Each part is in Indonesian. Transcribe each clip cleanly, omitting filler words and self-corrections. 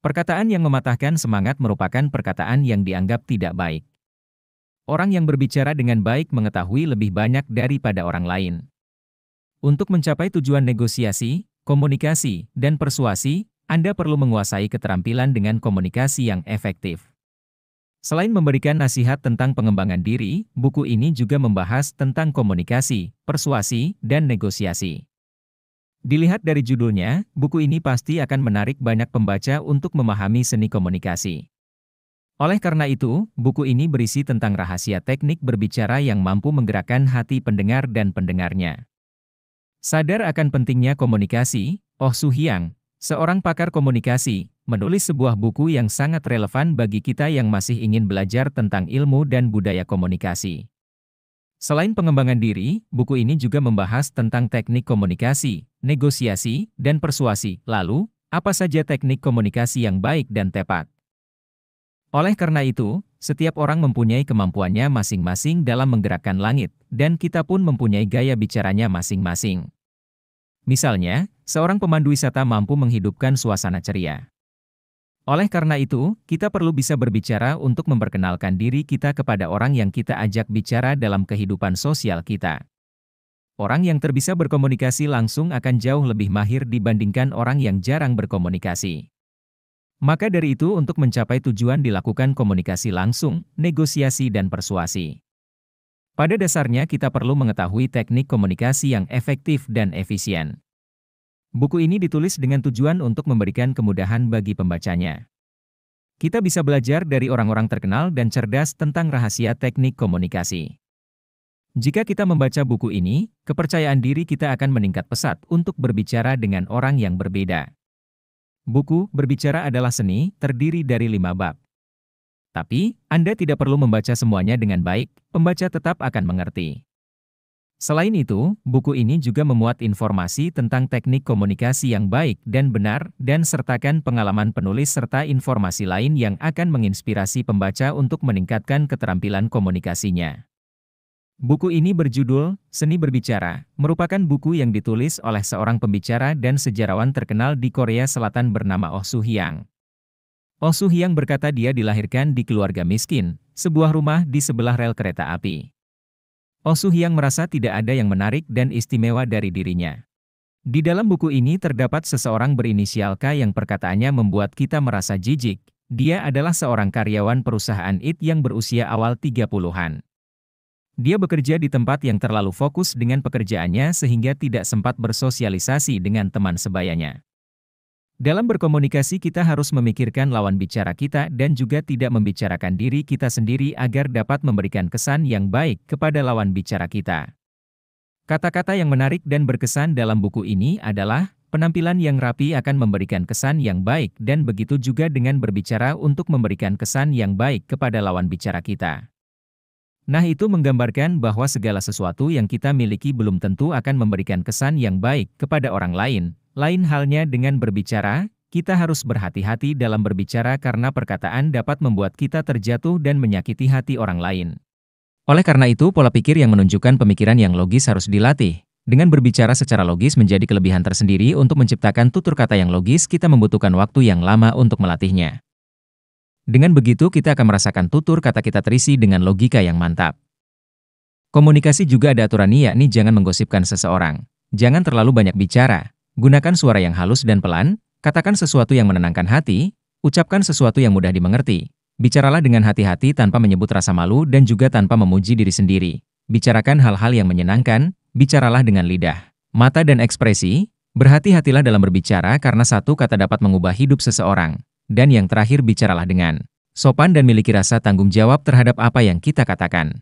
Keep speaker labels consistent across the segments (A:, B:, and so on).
A: Perkataan yang mematahkan semangat merupakan perkataan yang dianggap tidak baik. Orang yang berbicara dengan baik mengetahui lebih banyak daripada orang lain. Untuk mencapai tujuan negosiasi, komunikasi, dan persuasi, Anda perlu menguasai keterampilan dengan komunikasi yang efektif. Selain memberikan nasihat tentang pengembangan diri, buku ini juga membahas tentang komunikasi, persuasi, dan negosiasi. Dilihat dari judulnya, buku ini pasti akan menarik banyak pembaca untuk memahami seni komunikasi. Oleh karena itu, buku ini berisi tentang rahasia teknik berbicara yang mampu menggerakkan hati pendengar dan pendengarnya. Sadar akan pentingnya komunikasi, Oh Soo-hyang, seorang pakar komunikasi, menulis sebuah buku yang sangat relevan bagi kita yang masih ingin belajar tentang ilmu dan budaya komunikasi. Selain pengembangan diri, buku ini juga membahas tentang teknik komunikasi, negosiasi, dan persuasi. Lalu, apa saja teknik komunikasi yang baik dan tepat? Oleh karena itu, setiap orang mempunyai kemampuannya masing-masing dalam menggerakkan langit, dan kita pun mempunyai gaya bicaranya masing-masing. Misalnya, seorang pemandu wisata mampu menghidupkan suasana ceria. Oleh karena itu, kita perlu bisa berbicara untuk memperkenalkan diri kita kepada orang yang kita ajak bicara dalam kehidupan sosial kita. Orang yang terbiasa berkomunikasi langsung akan jauh lebih mahir dibandingkan orang yang jarang berkomunikasi. Maka dari itu, untuk mencapai tujuan dilakukan komunikasi langsung, negosiasi, dan persuasi. Pada dasarnya kita perlu mengetahui teknik komunikasi yang efektif dan efisien. Buku ini ditulis dengan tujuan untuk memberikan kemudahan bagi pembacanya. Kita bisa belajar dari orang-orang terkenal dan cerdas tentang rahasia teknik komunikasi. Jika kita membaca buku ini, kepercayaan diri kita akan meningkat pesat untuk berbicara dengan orang yang berbeda. Buku Berbicara Adalah Seni terdiri dari 5 bab. Tapi, Anda tidak perlu membaca semuanya dengan baik, pembaca tetap akan mengerti. Selain itu, buku ini juga memuat informasi tentang teknik komunikasi yang baik dan benar, dan sertakan pengalaman penulis serta informasi lain yang akan menginspirasi pembaca untuk meningkatkan keterampilan komunikasinya. Buku ini berjudul Seni Berbicara, merupakan buku yang ditulis oleh seorang pembicara dan sejarawan terkenal di Korea Selatan bernama Oh Soo-hyang. Oh Soo-hyang berkata dia dilahirkan di keluarga miskin, sebuah rumah di sebelah rel kereta api. Oh Soo-hyang merasa tidak ada yang menarik dan istimewa dari dirinya. Di dalam buku ini terdapat seseorang berinisial K yang perkataannya membuat kita merasa jijik. Dia adalah seorang karyawan perusahaan IT yang berusia awal 30-an. Dia bekerja di tempat yang terlalu fokus dengan pekerjaannya sehingga tidak sempat bersosialisasi dengan teman sebayanya. Dalam berkomunikasi kita harus memikirkan lawan bicara kita dan juga tidak membicarakan diri kita sendiri agar dapat memberikan kesan yang baik kepada lawan bicara kita. Kata-kata yang menarik dan berkesan dalam buku ini adalah, penampilan yang rapi akan memberikan kesan yang baik dan begitu juga dengan berbicara untuk memberikan kesan yang baik kepada lawan bicara kita. Nah, itu menggambarkan bahwa segala sesuatu yang kita miliki belum tentu akan memberikan kesan yang baik kepada orang lain. Lain halnya dengan berbicara, kita harus berhati-hati dalam berbicara karena perkataan dapat membuat kita terjatuh dan menyakiti hati orang lain. Oleh karena itu, pola pikir yang menunjukkan pemikiran yang logis harus dilatih. Dengan berbicara secara logis menjadi kelebihan tersendiri untuk menciptakan tutur kata yang logis, kita membutuhkan waktu yang lama untuk melatihnya. Dengan begitu, kita akan merasakan tutur kata kita terisi dengan logika yang mantap. Komunikasi juga ada aturannya, yakni jangan menggosipkan seseorang. Jangan terlalu banyak bicara. Gunakan suara yang halus dan pelan, katakan sesuatu yang menenangkan hati, ucapkan sesuatu yang mudah dimengerti. Bicaralah dengan hati-hati tanpa menyebut rasa malu dan juga tanpa memuji diri sendiri. Bicarakan hal-hal yang menyenangkan, bicaralah dengan lidah, mata dan ekspresi. Berhati-hatilah dalam berbicara karena satu kata dapat mengubah hidup seseorang. Dan yang terakhir, bicaralah dengan sopan dan miliki rasa tanggung jawab terhadap apa yang kita katakan.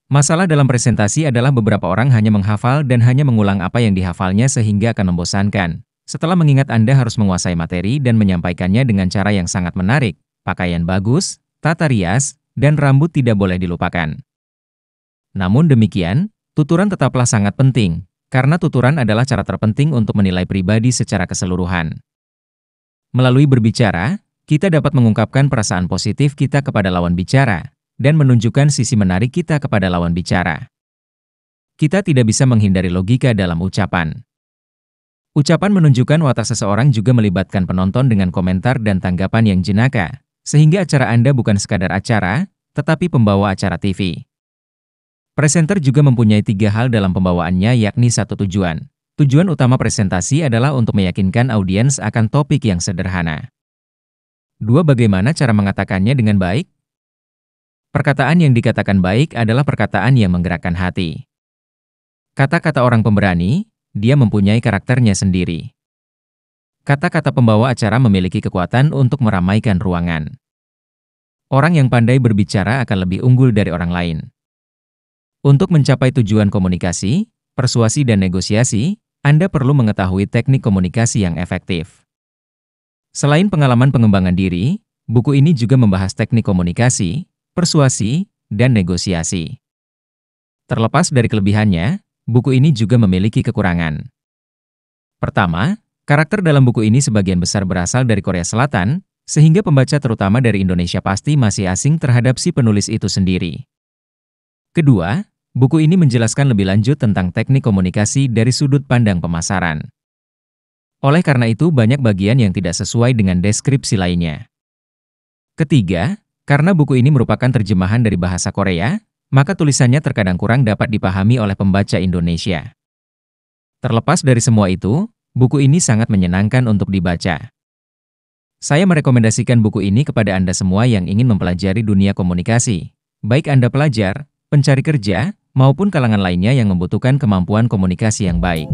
A: Masalah dalam presentasi adalah beberapa orang hanya menghafal dan hanya mengulang apa yang dihafalnya sehingga akan membosankan. Setelah mengingat, Anda harus menguasai materi dan menyampaikannya dengan cara yang sangat menarik. Pakaian bagus, tata rias, dan rambut tidak boleh dilupakan. Namun demikian, tuturan tetaplah sangat penting, karena tuturan adalah cara terpenting untuk menilai pribadi secara keseluruhan. Melalui berbicara, kita dapat mengungkapkan perasaan positif kita kepada lawan bicara, dan menunjukkan sisi menarik kita kepada lawan bicara. Kita tidak bisa menghindari logika dalam ucapan. Ucapan menunjukkan watak seseorang juga melibatkan penonton dengan komentar dan tanggapan yang jenaka, sehingga acara Anda bukan sekadar acara, tetapi pembawa acara TV. Presenter juga mempunyai 3 hal dalam pembawaannya, yakni satu tujuan. Tujuan utama presentasi adalah untuk meyakinkan audiens akan topik yang sederhana. 2. Bagaimana cara mengatakannya dengan baik? Perkataan yang dikatakan baik adalah perkataan yang menggerakkan hati. Kata-kata orang pemberani, dia mempunyai karakternya sendiri. Kata-kata pembawa acara memiliki kekuatan untuk meramaikan ruangan. Orang yang pandai berbicara akan lebih unggul dari orang lain. Untuk mencapai tujuan komunikasi, persuasi dan negosiasi, Anda perlu mengetahui teknik komunikasi yang efektif. Selain pengalaman pengembangan diri, buku ini juga membahas teknik komunikasi, persuasi, dan negosiasi. Terlepas dari kelebihannya, buku ini juga memiliki kekurangan. Pertama, karakter dalam buku ini sebagian besar berasal dari Korea Selatan, sehingga pembaca terutama dari Indonesia pasti masih asing terhadap si penulis itu sendiri. Kedua, buku ini menjelaskan lebih lanjut tentang teknik komunikasi dari sudut pandang pemasaran. Oleh karena itu, banyak bagian yang tidak sesuai dengan deskripsi lainnya. Ketiga, karena buku ini merupakan terjemahan dari bahasa Korea, maka tulisannya terkadang kurang dapat dipahami oleh pembaca Indonesia. Terlepas dari semua itu, buku ini sangat menyenangkan untuk dibaca. Saya merekomendasikan buku ini kepada Anda semua yang ingin mempelajari dunia komunikasi, baik Anda pelajar, pencari kerja, maupun kalangan lainnya yang membutuhkan kemampuan komunikasi yang baik.